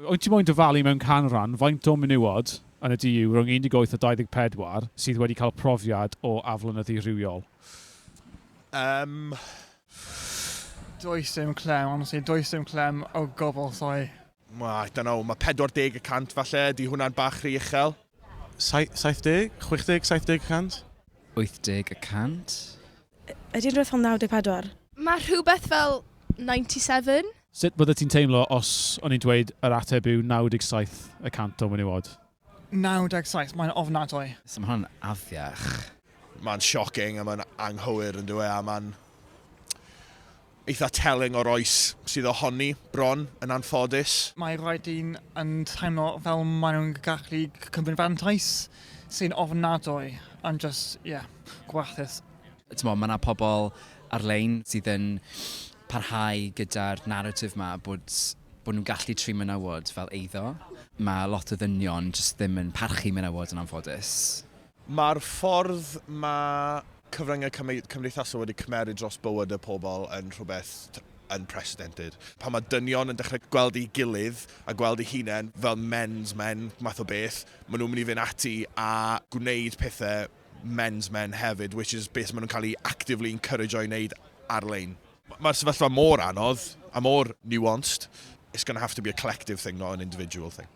Wyt ti'n moyn dyfalu mewn canran, faint o menywod yn y DU rhwng 18 a 24 sydd wedi cael profiad o aflonyddu rhywiol? Does dim clem, honestly, does dim clem o gobl, sorry. I don't know, mae 40% falle, di hwnna'n bach rhy uchel. 70? 60? 70%? 80%? Ydy'n rhywbeth fel 94? Mae rhywbeth fel 97. Sut bydde ti'n teimlo os o'n i'n dweud yr ateb yw 97% o menywod? 97, mae'n ofnadwy. So mae hwnna'n afiach. Mae'n shocking a mae'n anghywir yn dweud a mae'n eitha telling o'r oes sydd ohoni bron yn anffodus. Mae rhaid yn teimlo fel maen nhw'n gallu cymryd fantais sy'n ofnadwy, and just, gwathus. Mae yna pobl ar-lein sydd yn parhau gyda'r narratif yma bod nhw'n gallu tri menywod fel eiddo. Mae lot o ddynion jyst ddim yn parchu menywod yn anffodus. Mae'r ffordd mae cyfryngau cymdeithasol wedi cymeryd dros bywyd y pobl yn rhywbeth unprecedented. Pan mae dynion yn dechrau gweld ei gilydd a gweld ei hunain fel men's men, math o beth, maen nhw'n mynd i fynd ati a gwneud pethau men's men hefyd, which is beth maen nhw'n cael ei actively encourage i wneud ar-lein. Mae'r sefyllfa mor anodd a mor nuanced. It's going to have to be a collective thing, not an individual thing.